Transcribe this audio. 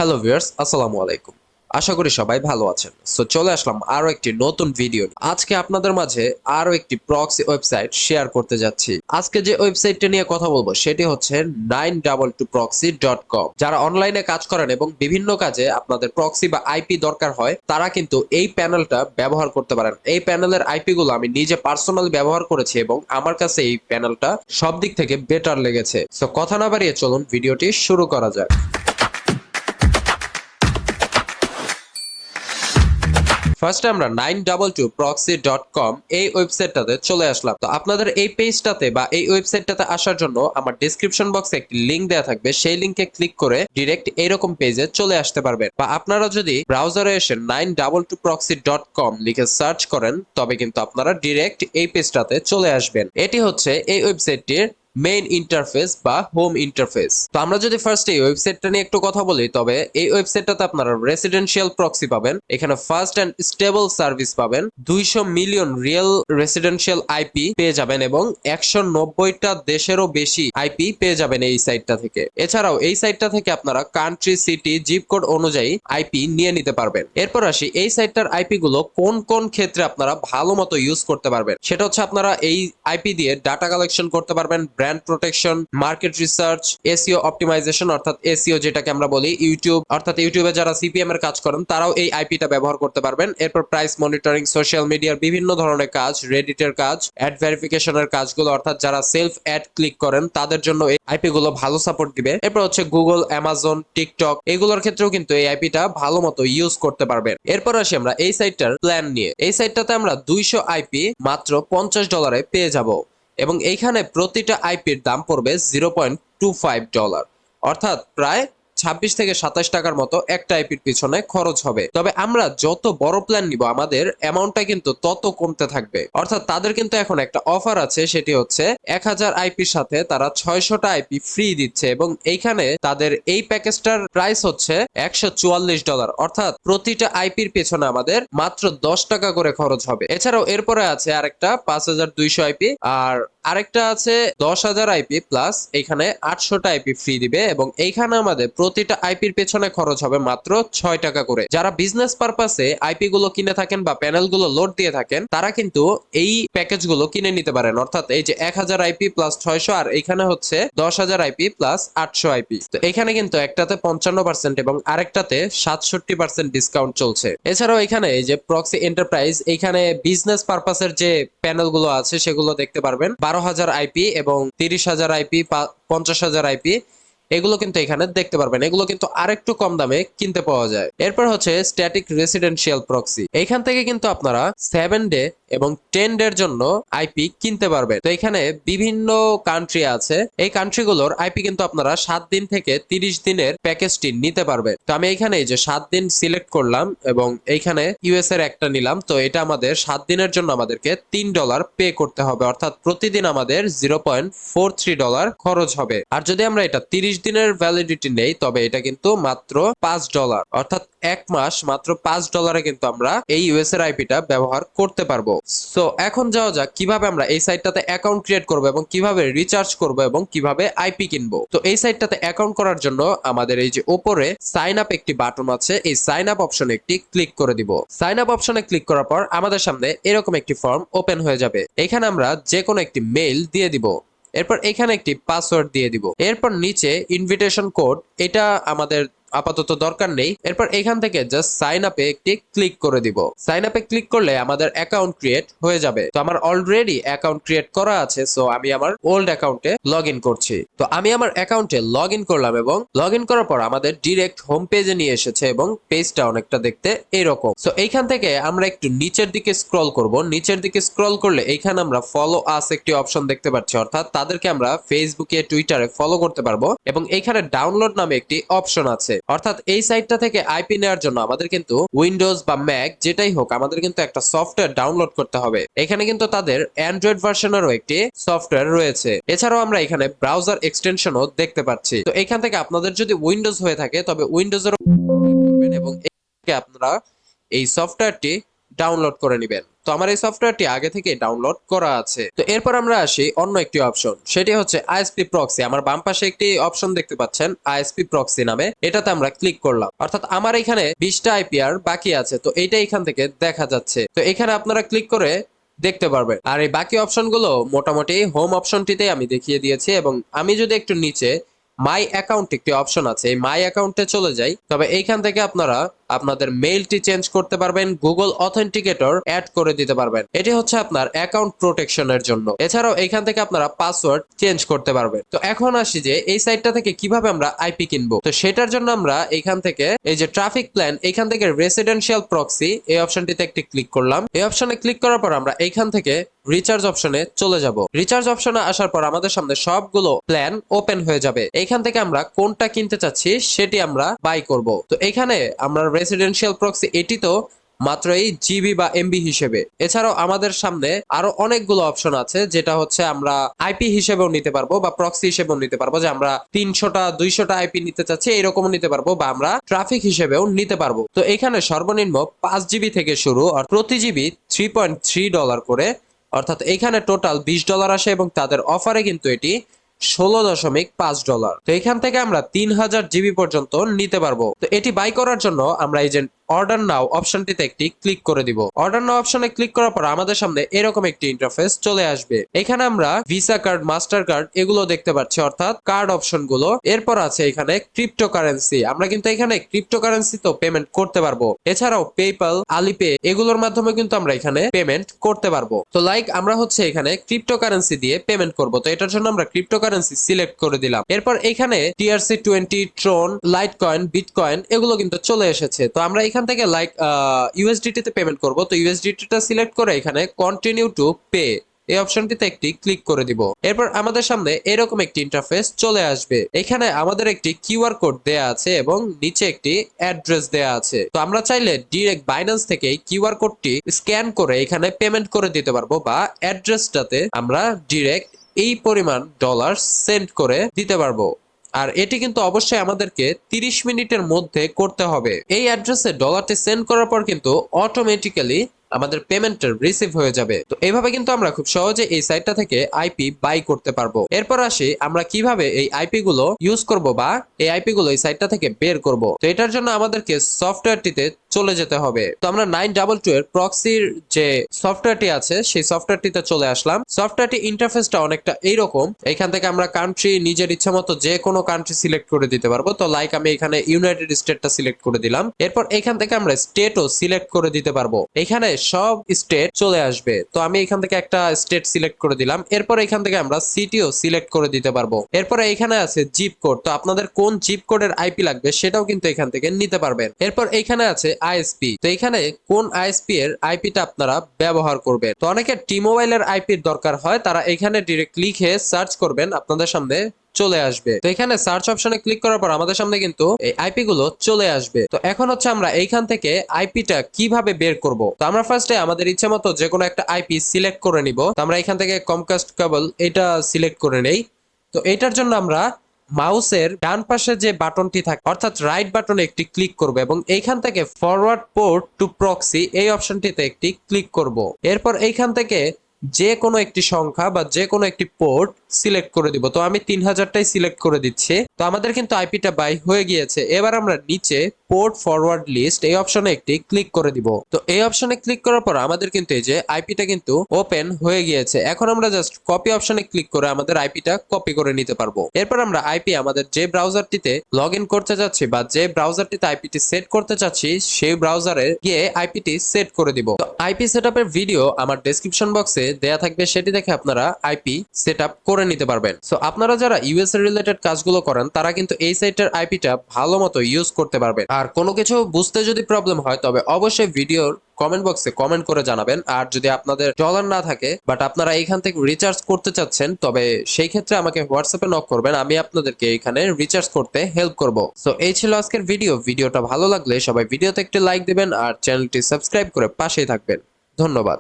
Hello viewers, আসসালামু আলাইকুম। আশা করি সবাই ভালো আছেন। সো চলে আসলাম আরো একটি নতুন ভিডিও। আজকে আপনাদের মাঝে আরো একটি প্রক্সি ওয়েবসাইট শেয়ার করতে যাচ্ছি। আজকে যে ওয়েবসাইটটা নিয়ে কথা বলবো সেটি হচ্ছে 922proxy.com। যারা অনলাইনে কাজ করেন এবং বিভিন্ন কাজে আপনাদের প্রক্সি বা আইপি দরকার হয়, তারা কিন্তু এই প্যানেলটা ব্যবহার করতে পারেন। এই প্যানেলের আইপি গুলো আমি নিজে পার্সোনালি ব্যবহার করেছি এবং আমার কাছে এই প্যানেলটা সব দিক থেকে বেটার লেগেছে। সো কথা না বাড়িয়ে চলুন ভিডিওটি শুরু করা যাক। ফার্স্টে আমরা 922proxy.com এই ওয়েবসাইটটাতে চলে আসলাম। তো আপনাদের এই পেজটাতে বা এই ওয়েবসাইটটাতে আসার জন্য আমার ডেসক্রিপশন বক্সে একটি লিংক দেওয়া থাকবে। সেই লিংকে ক্লিক করে ডিরেক্ট এইরকম পেজে চলে আসতে পারবেন। বা আপনারা যদি ব্রাউজারে এসে 922proxy.com লিখে সার্চ করেন, তবে কিন্তু আপনারা ডিরেক্ট এই পেজটাতে চলে আসবেন। এটি হচ্ছে এই ওয়েবসাইটটির মেইন ইন্টারফেস বা হোম ইন্টারফেস। তো আমরা যদি ফার্স্ট এই ওয়েবসাইটটা নিয়ে একটু কথা বলি, তবে এই ওয়েবসাইটটাতে আপনারা রেসিডেন্সিয়াল প্রক্সি পাবেন, এখানে ফাস্ট এন্ড স্টেবল সার্ভিস পাবেন, 200 মিলিয়ন রিয়েল রেসিডেন্সিয়াল আইপি পেয়ে যাবেন এবং 190টা দেশেরও বেশি আইপি পেয়ে যাবেন এই সাইটটা থেকে। এছাড়াও এই সাইটটা থেকে আপনারা কান্ট্রি, সিটি, জিপ কোড অনুযায়ী আইপি নিয়ে নিতে পারবেন। এরপর আসি এই সাইটটার আইপি গুলো কোন কোন ক্ষেত্রে আপনারা ভালো মতো ইউজ করতে পারবেন। সেটা হচ্ছে আপনারা এই আইপি দিয়ে ডাটা কালেকশন করতে পারবেন, brand protection, market research, SEO optimisation অর্থাৎ এসইও যেটাকে আমরা বলি, ইউটিউব অর্থাৎ ইউটিউবে যারা সিপিএম এর কাজ করেন তারাও এই আইপিটা ব্যবহার করতে পারবেন। এরপর প্রাইস মনিটরিং, সোশ্যাল মিডিয়ার বিভিন্ন ধরনের কাজ, রেডিটের কাজ, অ্যাড ভেরিফিকেশনের কাজগুলো অর্থাৎ যারা সেলফ অ্যাড ক্লিক করেন তাদের জন্য এই আইপি গুলো ভালো সাপোর্ট দিবে। এরপর হচ্ছে গুগল, অ্যামাজন, টিকটক এগুলোর ক্ষেত্রেও কিন্তু এই আইপিটা ভালো মতো ইউজ করতে পারবেন। এরপর আসি আমরা এই সাইটটার প্ল্যান নিয়ে। এই সাইটটাতে আমরা 200 আইপি মাত্র $50 পেয়ে যাব এবং এইখানে প্রতিটা আইপির দাম পড়বে $0.25, অর্থাৎ প্রায় 26 থেকে 27 টাকার মতো একটা আইপির পিছনে খরচ হবে। তবে আমরা যত বড় প্ল্যান নিব আমাদের অ্যামাউন্টটা কিন্তু তত কমতে থাকবে। অর্থাৎ তাদের কিন্তু এখন একটা অফার আছে, সেটি হচ্ছে 1000 আইপির সাথে তারা 600টা আইপি ফ্রি দিচ্ছে এবং এইখানে তাদের এই প্যাকেজটার প্রাইস হচ্ছে $144, অর্থাৎ প্রতিটা আইপির পেছনে আমাদের মাত্র 10 টাকা করে খরচ হবে। এছাড়াও এরপরে আছে আরেকটা 5200 আইপি, আর আরেকটা আছে 10,000 আইপি প্লাস এখানে 800টা আইপি ফ্রি দিবে এবং এইখানে আমাদের প্রতিটা আইপির পেছনে খরচ হবে মাত্র 6 টাকা করে। যারা বিজনেস পারপাসে আইপি গুলো কিনে থাকেন বা প্যানেল গুলো লোড দিয়ে থাকেন, তারা কিন্তু এই প্যাকেজ গুলো কিনে নিতে পারেন। অর্থাৎ এই যে 1000 আইপি প্লাস 600 আর এখানে হচ্ছে 10,000 আইপি প্লাস 800 আইপি। তো এখানে কিন্তু একটাতে 55% এবং আরেকটাতে 67% ডিসকাউন্ট চলছে। এছাড়াও এখানে এই যে প্রক্সি এন্টারপ্রাইজ, এখানে বিজনেস পারপাসের যে প্যানেল গুলো আছে সেগুলো দেখতে পারবেন। 12,000 আইপি এবং 30,000 আইপি, 50,000 আইপি এগুলো কিন্তু এখানে দেখতে পারবেন। এগুলো কিন্তু আরেকটু কম দামে কিনতে পাওয়া যায়। এরপর হচ্ছে স্ট্যাটিক রেসিডেন্সিয়াল প্রক্সি। এখান থেকে কিন্তু আপনারা 7 ডে এবং 10 ডে এর জন্য আইপি কিনতে পারবেন। তো এখানে বিভিন্ন কান্ট্রি আছে, এই কান্ট্রিগুলোর আইপি কিন্তু আপনারা 7 দিন থেকে 30 দিনের প্যাকেজটি নিতে পারবেন। তো আমি এখানে এই যে 7 দিন সিলেক্ট করলাম এবং এইখানে ইউএস এর একটা নিলাম। তো এটা আমাদের 7 দিনের জন্য আমাদেরকে $3 পে করতে হবে, অর্থাৎ প্রতিদিন আমাদের $0.43 খরচ হবে। আর যদি আমরা এটা 30 দিনের ভ্যালিডিটি নেই, তবে এটা কিন্তু মাত্র $5, অর্থাৎ এক মাস মাত্র $5 কিন্তু আমরা এই ইউএস এর আইপিটা ব্যবহার করতে পারবো। সো এখন যাওয়া যাক কিভাবে আমরা এই সাইটটাতে অ্যাকাউন্ট ক্রিয়েট করব এবং কিভাবে রিচার্জ করব এবং কিভাবে আইপি কিনবো। তো এই সাইটটাতে অ্যাকাউন্ট করার জন্য আমাদের এই যে উপরে সাইন আপ একটি বাটন আছে, এই সাইন আপ অপশনে একটি ক্লিক করে দিব। সাইন আপ অপশনে ক্লিক করার পর আমাদের সামনে এরকম একটি ফর্ম ওপেন হয়ে যাবে। এখানে আমরা যে কোনো একটি মেইল দিয়ে দিব। এরপর এখানে একটি পাসওয়ার্ড দিয়ে দিব। এরপর নিচে ইনভিটেশন কোড, এটা আমাদের আপাতত দরকার নেই। এরপর এখান থেকে জাস্ট সাইন আপে একটি ক্লিক করে দিব। সাইন আপে ক্লিক করলে আমাদের অ্যাকাউন্ট ক্রিয়েট হয়ে যাবে। তো আমার অলরেডি অ্যাকাউন্ট ক্রিয়েট করা আছে, সো আমি আমার ওল্ড অ্যাকাউন্টে লগ ইন করছি। তো আমি আমার অ্যাকাউন্টে লগ ইন করলাম এবং লগ ইন করার পর আমাদের ডিরেক্ট হোম পেজে নিয়ে এসেছে এবং পেজটা অনেকটা দেখতে এরকম। সো এইখান থেকে আমরা একটু নিচের দিকে স্ক্রল করব। নিচের দিকে স্ক্রল করলে এইখানে আমরা ফলো আস একটি অপশন দেখতে পাচ্ছি, অর্থাৎ তাদেরকে আমরা ফেসবুকে, টুইটারে ফলো করতে পারবো এবং এইখানে ডাউনলোড নামে একটি অপশন আছে। অর্থাৎ এই সাইটটা থেকে আইপি নেওয়ার জন্য আমাদের কিন্তু উইন্ডোজ বা ম্যাক যেটাই হোক আমাদের কিন্তু একটা সফটওয়্যার ডাউনলোড করতে হবে। এখানে কিন্তু তাদের অ্যান্ড্রয়েড ভার্সনেরও একটি সফটওয়্যার রয়েছে। এছাড়াও আমরা এখানে ব্রাউজার এক্সটেনশনও দেখতে পাচ্ছি। তো এখান থেকে আপনাদের যদি উইন্ডোজ হয়ে থাকে তবে উইন্ডোজের করবেন এবং আপনারা এই সফটওয়্যারটি ডাউনলোড করে নেবেন। তো আমার এই সফটওয়্যারটি আগে থেকে ডাউনলোড করা আছে। তো এরপর আমরা আসি অন্য একটি অপশন, সেটি হচ্ছে আইএসপি প্রক্সি। আমার বাম পাশে একটি অপশন দেখতে পাচ্ছেন আইএসপি প্রক্সি নামে, এটাতে আমরা ক্লিক করলাম। অর্থাৎ আমার এখানে 20টা আইপি আর বাকি আছে, তো এইটা এখান থেকে দেখা যাচ্ছে। তো এখানে আপনারা ক্লিক করে দেখতে পারবেন। আর এই বাকি অপশনগুলো মোটামুটি হোম অপশনটিতে আমি দেখিয়ে দিয়েছি। এবং আমি যদি একটু নিচে মাই অ্যাকাউন্ট একটি অপশন আছে, এই মাই অ্যাকাউন্টে চলে যাই, তবে এইখান থেকে আপনারা আপনাদের মেইলটি চেঞ্জ করতে পারবেন, গুগল অথেন্টিকেটর অ্যাড করে দিতে পারবেন। এটি হচ্ছে আপনার অ্যাকাউন্ট প্রোটেকশনের জন্য। এছাড়াও এইখান থেকে আপনারা পাসওয়ার্ড চেঞ্জ করতে পারবেন। তো এখন আসি যে এই সাইটটা থেকে কিভাবে আমরা আইপি কিনবো। তো সেটার জন্য আমরা এইখান থেকে এই যে ট্রাফিক প্ল্যান, এইখান থেকে রেসিডেন্সিয়াল প্রক্সি এই অপশনটিতে একটি ক্লিক করলাম। এই অপশনে ক্লিক করার পর আমরা এইখান থেকে রিচার্জ অপশনে চলে যাব। রিচার্জ অপশনে আসার পর আমাদের সামনে সবগুলো প্ল্যান ওপেন হয়ে যাবে। এইখান থেকে আমরা কোনটা কিনতে চাচ্ছি সেটি আমরা বাই করব। তো এখানে আমরা রেসিডেন্সিয়াল প্রক্সি, এটি তো মাত্র এই জিবি বা এমবি হিসেবে। এছাড়াও আমাদের সামনে আরো অনেকগুলো অপশন আছে, যেটা হচ্ছে আমরা আইপি হিসেবেও নিতে পারবো বা প্রক্সি হিসেবেও নিতে পারবো। যে আমরা 300টা 200টা আইপি নিতে চাচ্ছি এরকমও নিতে পারবো, বা আমরা ট্রাফিক হিসেবেও নিতে পারবো। তো এখানে সর্বনিম্ন 5 জিবি থেকে শুরু, আর প্রতি জিবি $3.3 করে, অর্থাৎ এখানে টোটাল $20 আসে। এবং তাদের অফারে কিন্তু এটি $16.5। তো এখান থেকে আমরা 3000 জিবি পর্যন্ত নিতে পারবো। তো এটি বাই করার জন্য আমরা এই যে অর্ডার নাও অপশনটিতে একটি ক্লিক করে দিব। অর্ডার নাও অপশনে ক্লিক করার পর আমাদের সামনে এরকম একটি ইন্টারফেস চলে আসবে। এখানে আমরা ভিসা কার্ড, মাস্টার কার্ড এগুলো দেখতে পাচ্ছি, অর্থাৎ কার্ড অপশন গুলো। এরপর আছে এখানে ক্রিপ্টোকারেন্সি। আমরা কিন্তু এখানে ক্রিপ্টোকারেন্সি তো পেমেন্ট করতে পারবো। এছাড়াও পেপ্যাল, আলিপে এগুলোর মাধ্যমে কিন্তু আমরা এখানে পেমেন্ট করতে পারবো। তো লাইক আমরা হচ্ছে এখানে ক্রিপ্টোকারেন্সি দিয়ে পেমেন্ট করব। তো এটার জন্য আমরা ক্রিপ্টোকারেন্সি সিলেক্ট করে দিলাম। এরপর এখানে TRC20, ট্রন, লাইট কয়েন, বিটকয়েন এগুলো কিন্তু চলে এসেছে। তো আমরা এখান থেকে লাইক ইউএসডিটি তে পেমেন্ট করব। তো ইউএসডিটি টা সিলেক্ট করে এখানে কন্টিনিউ টু পে এই অপশনটিতে একটি ক্লিক করে দিব। এরপর আমাদের সামনে এরকম একটি ইন্টারফেস চলে আসবে। এখানে আমাদের একটি কিউআর কোড দেয়া আছে এবং নিচে একটি অ্যাড্রেস দেয়া আছে। তো আমরা চাইলে ডিরেক্ট বাইন্যান্স থেকে এই কিউআর কোডটি স্ক্যান করে এখানে পেমেন্ট করে দিতে পারবো, বা অ্যাড্রেসটাতে আমরা ডিরেক্ট এই পরিমাণ ডলার সেন্ড করে দিতে পারবো। আর এটি কিন্তু অবশ্যই আমাদেরকে 30 মিনিটের মধ্যে করতে হবে। এই অ্যাড্রেসে ডলারটি সেন্ড করার পর কিন্তু অটোমেটিক্যালি আমাদের পেমেন্টটা রিসিভ হয়ে যাবে। তো এইভাবে কিন্তু আমরা খুব সহজে এই সাইটটা থেকে আইপি বাই করতে পারবো। এরপর আসি আমরা কিভাবে এই আইপি গুলো ইউজ করব, বা এই আইপি গুলো এই সাইটটা থেকে বের করব। তো এটার জন্য আমাদেরকে সফটওয়্যারটিতে চলে যেতে হবে। তো আমরা 922 এর প্রক্সির যে সফটওয়্যারটি আছে সেই সফটওয়্যারটিতে চলে আসলাম। সফটওয়্যারটি ইন্টারফেসটা অনেকটা এইরকম। এখান থেকে আমরা কান্ট্রি নিজের ইচ্ছা মতো যে কোনো কান্ট্রি সিলেক্ট করে দিতে পারবো। তো লাইক আমি এখানে ইউনাইটেড স্টেটটা সিলেক্ট করে দিলাম। এরপর এখান থেকে আমরা স্টেটও সিলেক্ট করে দিতে পারবো। এখানে সব স্টেট চলে আসবে। তো আমি এখান থেকে একটা স্টেট সিলেক্ট করে দিলাম। এরপর এখান থেকে আমরা সিটিও সিলেক্ট করে দিতে পারবো। এরপর এখানে আছে জিপ কোড। তো আপনাদের কোন জিপ কোডের আইপি লাগবে সেটাও কিন্তু এখান থেকে নিতে পারবেন। এরপর এখানে আছে আইএসপি। তো এখানে কোন আইএসপি এর আইপিটা আপনারা ব্যবহার করবেন। তো অনেকের টি-মোবাইলের আইপির দরকার হয়, তারা এখানে ডিরেক্ট লিখে সার্চ করবেন, আপনাদের সামনে চলে আসবে। তো এখানে সার্চ অপশনে ক্লিক করার পর আমাদের সামনে কিন্তু এই আইপি গুলো চলে আসবে। তো এখন হচ্ছে আমরা এইখান থেকে আইপিটা কিভাবে বের করব। তো আমরা ফার্স্টে আমাদের ইচ্ছা মতো যে কোনো একটা আইপি সিলেক্ট করে নিব। তো আমরা এখান থেকে কমকাস্ট কেবল এটা সিলেক্ট করে নেই। তো এটার জন্য আমরা মাউসের ডান পাশে যে বাটনটি থাকে, অর্থাৎ রাইট বাটনে একটি ক্লিক করব এবং এইখান থেকে ফরওয়ার্ড পোর্ট টু প্রক্সি এই অপশনটিতে একটি ক্লিক করব। এরপর এইখান থেকে যে কোনো একটি সংখ্যা বা যে কোনো একটি পোর্ট সিলেক্ট করে দিব। তো আমি 3000টাই সিলেক্ট করে দিচ্ছি। তো আমাদের কিন্তু আইপিটা বাই হয়ে গিয়েছে। এবার আমরা নিচে পোর্ট ফরওয়ার্ড লিস্ট এই অপশনে একটি ক্লিক করে দিব। তো এই অপশনে ক্লিক করার পর আমাদের কিন্তু এই যে আইপিটা কিন্তু ওপেন হয়ে গিয়েছে। এখন আমরা জাস্ট কপি অপশনে ক্লিক করে আমাদের আইপিটা কপি করে নিতে পারবো। এরপর আমরা আইপি আমাদের যে ব্রাউজারটিতে লগ ইন করতে যাচ্ছি বা যে ব্রাউজারটিতে আইপিটি সেট করতে চাচ্ছি সেই ব্রাউজারে গিয়ে আইপিটি সেট করে দিব। তো আইপি সেটআপের ভিডিও আমার ডেসক্রিপশন বক্সে দেয়া থাকবে, সেটি দেখে আপনারা আইপি সেটআপ করে নিতে পারবেন। সো আপনারা যারা ইউএস এর রিলেটেড কাজগুলো করেন তারা কিন্তু এই সাইটের আইপিটা ভালো মতো ইউজ করতে পারবেন। আর কোনো কিছু বুঝতে যদি প্রবলেম হয় তবে অবশ্যই ভিডিওর কমেন্ট বক্সে কমেন্ট করে জানাবেন। আর যদি আপনাদের ডলার না থাকে বাট আপনারা এইখান থেকে রিচার্জ করতে চাচ্ছেন, তবে সেই ক্ষেত্রে আমাকে হোয়াটসঅ্যাপে নক করবেন, আমি আপনাদেরকে এখানে রিচার্জ করতে হেল্প করব। সো এই ছিল আজকের ভিডিওটা ভালো লাগলে সবাই ভিডিওতে একটি লাইক দিবেন আর চ্যানেলটি সাবস্ক্রাইব করে পাশেই থাকবেন। ধন্যবাদ।